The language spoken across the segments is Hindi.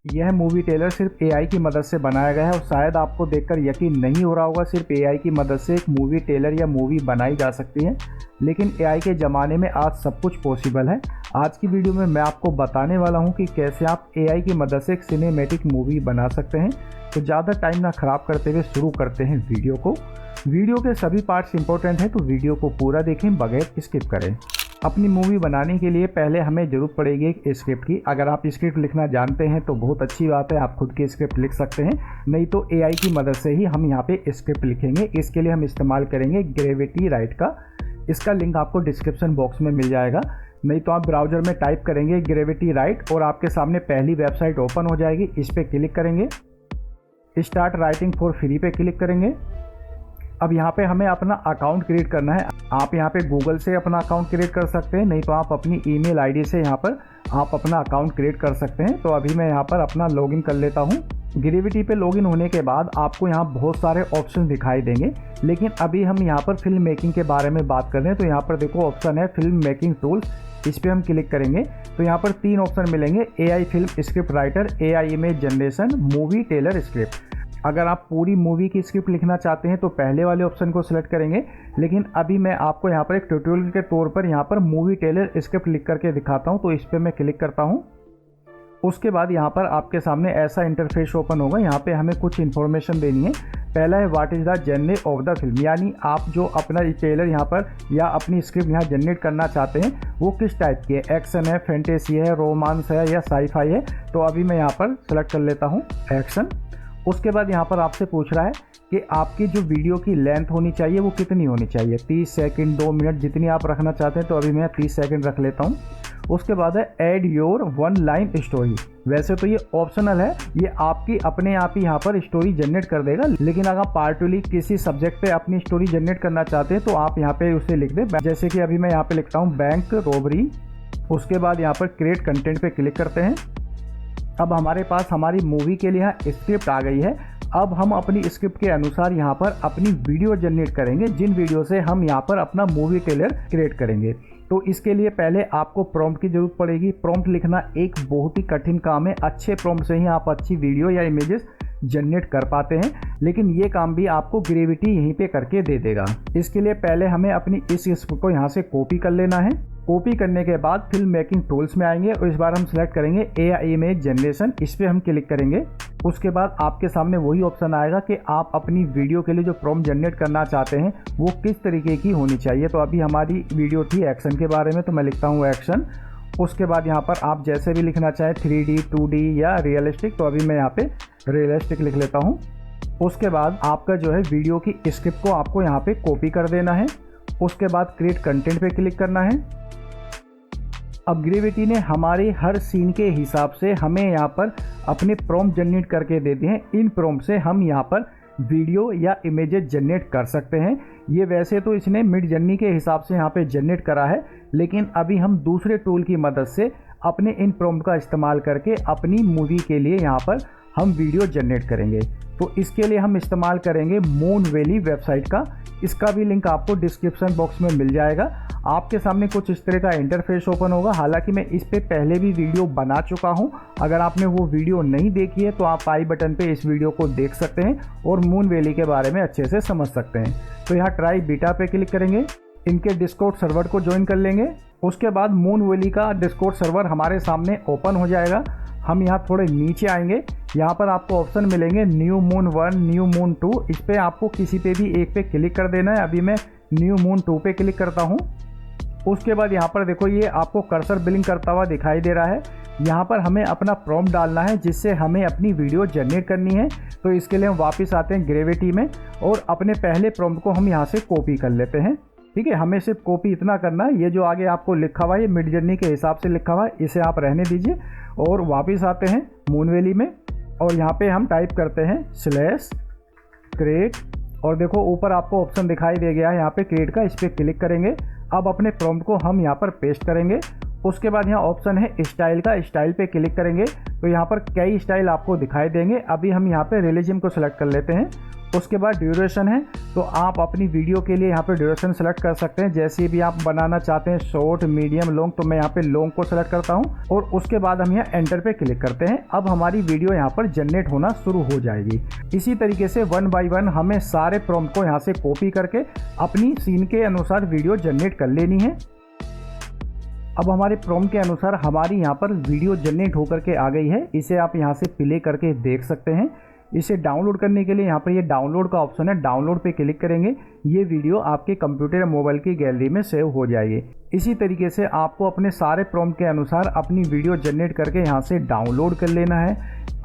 यह मूवी ट्रेलर सिर्फ एआई की मदद से बनाया गया है और शायद आपको देखकर यकीन नहीं हो रहा होगा सिर्फ एआई की मदद से एक मूवी ट्रेलर या मूवी बनाई जा सकती है, लेकिन एआई के ज़माने में आज सब कुछ पॉसिबल है। आज की वीडियो में मैं आपको बताने वाला हूं कि कैसे आप एआई की मदद से एक सिनेमैटिक मूवी बना सकते हैं। तो ज़्यादा टाइम ना ख़राब करते हुए शुरू करते हैं वीडियो को। वीडियो के सभी पार्ट्स इंपॉर्टेंट हैं, तो वीडियो को पूरा देखें बगैर स्किप करें। अपनी मूवी बनाने के लिए पहले हमें ज़रूरत पड़ेगी एक स्क्रिप्ट की। अगर आप स्क्रिप्ट लिखना जानते हैं तो बहुत अच्छी बात है, आप खुद की स्क्रिप्ट लिख सकते हैं, नहीं तो एआई की मदद से ही हम यहाँ पे स्क्रिप्ट लिखेंगे। इसके लिए हम इस्तेमाल करेंगे ग्रेविटी राइट का। इसका लिंक आपको डिस्क्रिप्शन बॉक्स में मिल जाएगा, नहीं तो आप ब्राउज़र में टाइप करेंगे ग्रेविटी राइट और आपके सामने पहली वेबसाइट ओपन हो जाएगी। इस पर क्लिक करेंगे, स्टार्ट राइटिंग फॉर फ्री पे क्लिक करेंगे। अब यहाँ पे हमें अपना अकाउंट क्रिएट करना है। आप यहाँ पे गूगल से अपना अकाउंट क्रिएट कर सकते हैं, नहीं तो आप अपनी ईमेल आईडी से यहाँ पर आप अपना अकाउंट क्रिएट कर सकते हैं। तो अभी मैं यहाँ पर अपना लॉगिन कर लेता हूँ। ग्रेविटी पे लॉगिन होने के बाद आपको यहाँ बहुत सारे ऑप्शन दिखाई देंगे, लेकिन अभी हम यहाँ पर फिल्म मेकिंग के बारे में बात कर रहे हैं। तो यहाँ पर देखो ऑप्शन है फिल्म मेकिंग टूल्स, इस पर हम क्लिक करेंगे तो यहाँ पर 3 ऑप्शन मिलेंगे, AI film script writer, AI image generation, movie trailer script. अगर आप पूरी मूवी की स्क्रिप्ट लिखना चाहते हैं तो पहले वाले ऑप्शन को सिलेक्ट करेंगे, लेकिन अभी मैं आपको यहाँ पर एक ट्यूटोरियल के तौर पर यहाँ पर मूवी ट्रेलर स्क्रिप्ट लिख करके दिखाता हूँ। तो इस पर मैं क्लिक करता हूँ। उसके बाद यहाँ पर आपके सामने ऐसा इंटरफेस ओपन होगा। यहाँ पे हमें कुछ इन्फॉर्मेशन देनी है। पहला है what is the genre of the film, यानी आप जो अपना ट्रेलर यहाँ पर या अपनी स्क्रिप्ट यहाँ जनरेट करना चाहते हैं वो किस टाइप की है, एक्शन है, फैंटेसी है, रोमांस है या साईफाई है। तो अभी मैं यहाँ पर सेलेक्ट कर लेता हूँ एक्शन। उसके बाद यहाँ पर आपसे पूछ रहा है कि आपकी जो वीडियो की लेंथ होनी चाहिए वो कितनी होनी चाहिए, 30 सेकंड, 2 मिनट, जितनी आप रखना चाहते हैं। तो अभी मैं 30 सेकंड रख लेता हूँ। उसके बाद है ऐड योर 1 लाइन स्टोरी। वैसे तो ये ऑप्शनल है, ये आपकी अपने आप ही यहाँ पर स्टोरी जनरेट कर देगा, लेकिन अगर आप पार्टली किसी सब्जेक्ट पे अपनी स्टोरी जनरेट करना चाहते हैं तो आप यहाँ पे उसे लिख दें। जैसे कि अभी मैं यहाँ पे लिखता हूँ बैंक रॉबरी। उसके बाद यहाँ पर क्रिएट कंटेंट पे क्लिक करते हैं। अब हमारे पास हमारी मूवी के लिए यहाँ स्क्रिप्ट आ गई है। अब हम अपनी स्क्रिप्ट के अनुसार यहाँ पर अपनी वीडियो जनरेट करेंगे, जिन वीडियो से हम यहाँ पर अपना मूवी ट्रेलर क्रिएट करेंगे। तो इसके लिए पहले आपको प्रॉम्प्ट की ज़रूरत पड़ेगी। प्रॉम्प्ट लिखना एक बहुत ही कठिन काम है। अच्छे प्रॉम्प्ट से ही आप अच्छी वीडियो या इमेजेस जनरेट कर पाते हैं, लेकिन ये काम भी आपको ग्रेविटी यहीं पे करके दे देगा। इसके लिए पहले हमें अपनी इस स्क्रिप्ट को यहाँ से कॉपी कर लेना है। कॉपी करने के बाद फिल्म मेकिंग टूल्स में आएंगे और इस बार हम सेलेक्ट करेंगे एआई इमेज जनरेशन, इस पर हम क्लिक करेंगे। उसके बाद आपके सामने वही ऑप्शन आएगा कि आप अपनी वीडियो के लिए जो प्रॉम्प्ट जनरेट करना चाहते हैं वो किस तरीके की होनी चाहिए। तो अभी हमारी वीडियो थी एक्शन के बारे में, तो मैं लिखता हूँ एक्शन। उसके बाद यहाँ पर आप जैसे भी लिखना चाहें 3D, 2D या रियलिस्टिक, तो अभी मैं यहाँ पे रियलिस्टिक लिख लेता हूँ। उसके बाद आपका जो है वीडियो की स्क्रिप्ट को आपको यहाँ पे कॉपी कर देना है। उसके बाद क्रिएट कंटेंट पे क्लिक करना है। अब ग्रेविटी ने हमारे हर सीन के हिसाब से हमें यहाँ पर अपने प्रॉम्प्ट जनरेट करके दे दिए हैं। इन प्रॉम्प्ट से हम यहाँ पर वीडियो या इमेजेस जनरेट कर सकते हैं। ये वैसे तो इसने मिड जर्नी के हिसाब से यहाँ पे जनरेट करा है, लेकिन अभी हम दूसरे टूल की मदद से अपने इन प्रॉम्प्ट का इस्तेमाल करके अपनी मूवी के लिए यहाँ पर हम वीडियो जनरेट करेंगे। तो इसके लिए हम इस्तेमाल करेंगे मूनवेली वेबसाइट का। इसका भी लिंक आपको डिस्क्रिप्शन बॉक्स में मिल जाएगा। आपके सामने कुछ इस तरह का इंटरफेस ओपन होगा। हालांकि मैं इस पे पहले भी वीडियो बना चुका हूं। अगर आपने वो वीडियो नहीं देखी है तो आप आई बटन पे इस वीडियो को देख सकते हैं और मूनवेली के बारे में अच्छे से समझ सकते हैं। तो यहाँ ट्राई बीटा पे क्लिक करेंगे, इनके डिस्कॉर्ड सर्वर को ज्वाइन कर लेंगे। उसके बाद मूनवेली का डिस्कॉर्ड सर्वर हमारे सामने ओपन हो जाएगा। हम यहाँ थोड़े नीचे आएंगे, यहाँ पर आपको ऑप्शन मिलेंगे न्यू मून 1, न्यू मून 2। इस पर आपको किसी पे भी एक पे क्लिक कर देना है। अभी मैं न्यू मून 2 पे क्लिक करता हूँ। उसके बाद यहाँ पर देखो ये आपको कर्सर बिलिंग करता हुआ दिखाई दे रहा है। यहाँ पर हमें अपना प्रॉम्प्ट डालना है जिससे हमें अपनी वीडियो जनरेट करनी है। तो इसके लिए हम वापस आते हैं ग्रेविटी में और अपने पहले प्रॉम्प्ट को हम यहाँ से कॉपी कर लेते हैं। ठीक है, हमें सिर्फ कॉपी इतना करना है। ये जो आगे आपको लिखा हुआ है ये मिड जर्नी के हिसाब से लिखा हुआ है, इसे आप रहने दीजिए। और वापस आते हैं मूनवेली में और यहाँ पे हम टाइप करते हैं स्लैश क्रिएट और देखो ऊपर आपको ऑप्शन दिखाई दे गया है यहाँ पे क्रिएट का, इस पर क्लिक करेंगे। अब अपने प्रॉम्प्ट को हम यहाँ पर पेस्ट करेंगे। उसके बाद यहाँ ऑप्शन है स्टाइल का, स्टाइल पे क्लिक करेंगे तो यहाँ पर कई स्टाइल आपको दिखाई देंगे। अभी हम यहाँ पे रियलिज्म को सिलेक्ट कर लेते हैं उसके बाद ड्यूरेशन है, तो आप अपनी वीडियो के लिए यहाँ पे ड्यूरेशन सेलेक्ट कर सकते हैं। जैसे भी आप बनाना चाहते हैं, शॉर्ट, मीडियम, लॉन्ग, तो मैं यहाँ पे लॉन्ग को सेलेक्ट करता हूँ और उसके बाद हम यहाँ एंटर पे क्लिक करते हैं। अब हमारी वीडियो यहाँ पर जनरेट होना शुरू हो जाएगी। इसी तरीके से 1 बाय 1 हमें सारे प्रॉम्प्ट को यहाँ से कॉपी करके अपनी सीन के अनुसार वीडियो जनरेट कर लेनी है। अब हमारे प्रॉम्प्ट के अनुसार हमारी यहाँ पर वीडियो जनरेट होकर के आ गई है। इसे आप यहाँ से प्ले करके देख सकते हैं। इसे डाउनलोड करने के लिए यहाँ पर ये डाउनलोड का ऑप्शन है, डाउनलोड पे क्लिक करेंगे, ये वीडियो आपके कंप्यूटर या मोबाइल की गैलरी में सेव हो जाएगी। इसी तरीके से आपको अपने सारे प्रॉम्प्ट के अनुसार अपनी वीडियो जनरेट करके यहाँ से डाउनलोड कर लेना है।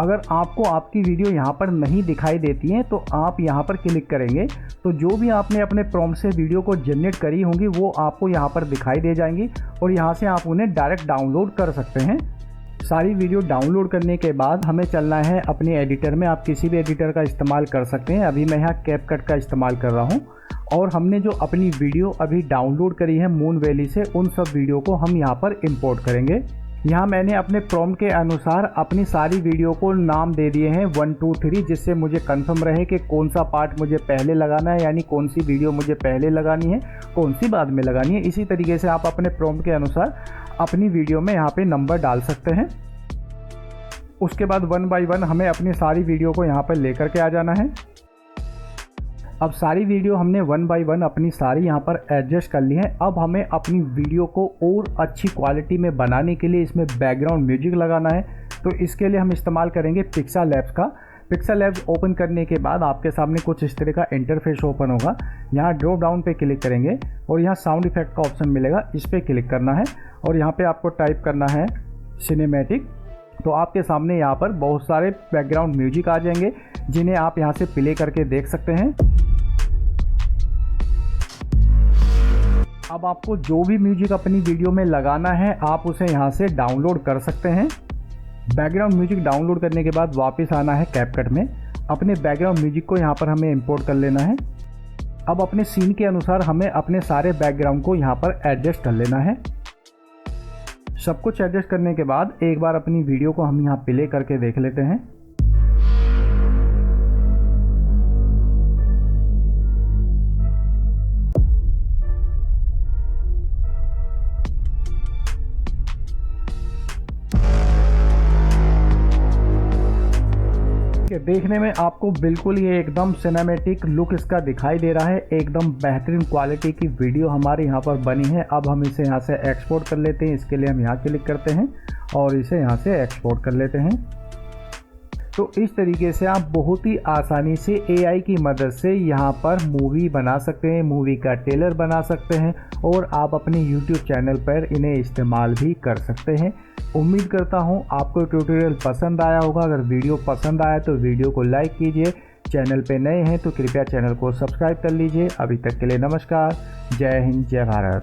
अगर आपको आपकी वीडियो यहाँ पर नहीं दिखाई देती है तो आप यहाँ पर क्लिक करेंगे तो जो भी आपने अपने प्रॉम्प्ट से वीडियो को जनरेट करी होंगी वो आपको यहाँ पर दिखाई दे जाएंगी और यहाँ से आप उन्हें डायरेक्ट डाउनलोड कर सकते हैं। सारी वीडियो डाउनलोड करने के बाद हमें चलना है अपने एडिटर में। आप किसी भी एडिटर का इस्तेमाल कर सकते हैं। अभी मैं यहाँ कैपकट का इस्तेमाल कर रहा हूँ और हमने जो अपनी वीडियो अभी डाउनलोड करी है मून वैली से, उन सब वीडियो को हम यहाँ पर इंपोर्ट करेंगे। यहाँ मैंने अपने प्रॉम्प्ट के अनुसार अपनी सारी वीडियो को नाम दे दिए हैं 1 2 3, जिससे मुझे कंफर्म रहे कि कौन सा पार्ट मुझे पहले लगाना है, यानी कौन सी वीडियो मुझे पहले लगानी है, कौन सी बाद में लगानी है। इसी तरीके से आप अपने प्रॉम्प्ट के अनुसार अपनी वीडियो में यहाँ पे नंबर डाल सकते हैं। उसके बाद 1 बाय 1 हमें अपनी सारी वीडियो को यहाँ पर लेकर के आ जाना है। अब सारी वीडियो हमने 1 बाय 1 अपनी सारी यहाँ पर एडजस्ट कर ली है। अब हमें अपनी वीडियो को और अच्छी क्वालिटी में बनाने के लिए इसमें बैकग्राउंड म्यूजिक लगाना है। तो इसके लिए हम इस्तेमाल करेंगे पिक्सालैब्स का। पिक्सालैब्स ओपन करने के बाद आपके सामने कुछ इस तरह का इंटरफेस ओपन होगा। यहाँ ड्रॉप डाउन पे क्लिक करेंगे और यहाँ साउंड इफेक्ट का ऑप्शन मिलेगा, इस पर क्लिक करना है और यहाँ पे आपको टाइप करना है सिनेमैटिक। तो आपके सामने यहाँ पर बहुत सारे बैकग्राउंड म्यूजिक आ जाएंगे जिन्हें आप यहाँ से प्ले करके देख सकते हैं। अब आपको जो भी म्यूजिक अपनी वीडियो में लगाना है आप उसे यहाँ से डाउनलोड कर सकते हैं। बैकग्राउंड म्यूजिक डाउनलोड करने के बाद वापस आना है कैपकट में। अपने बैकग्राउंड म्यूजिक को यहाँ पर हमें इंपोर्ट कर लेना है। अब अपने सीन के अनुसार हमें अपने सारे बैकग्राउंड को यहाँ पर एडजस्ट कर लेना है। सब कुछ एडजस्ट करने के बाद एक बार अपनी वीडियो को हम यहाँ प्ले करके देख लेते हैं। देखने में आपको बिल्कुल ये एकदम सिनेमैटिक लुक इसका दिखाई दे रहा है। एकदम बेहतरीन क्वालिटी की वीडियो हमारे यहाँ पर बनी है। अब हम इसे यहाँ से एक्सपोर्ट कर लेते हैं। इसके लिए हम यहाँ क्लिक करते हैं और इसे यहाँ से एक्सपोर्ट कर लेते हैं। तो इस तरीके से आप बहुत ही आसानी से AI की मदद से यहाँ पर मूवी बना सकते हैं, मूवी का ट्रेलर बना सकते हैं और आप अपने YouTube चैनल पर इन्हें इस्तेमाल भी कर सकते हैं। उम्मीद करता हूँ आपको ट्यूटोरियल पसंद आया होगा। अगर वीडियो पसंद आया तो वीडियो को लाइक कीजिए। चैनल पे नए हैं तो कृपया चैनल को सब्सक्राइब कर लीजिए। अभी तक के लिए नमस्कार। जय हिंद, जय भारत।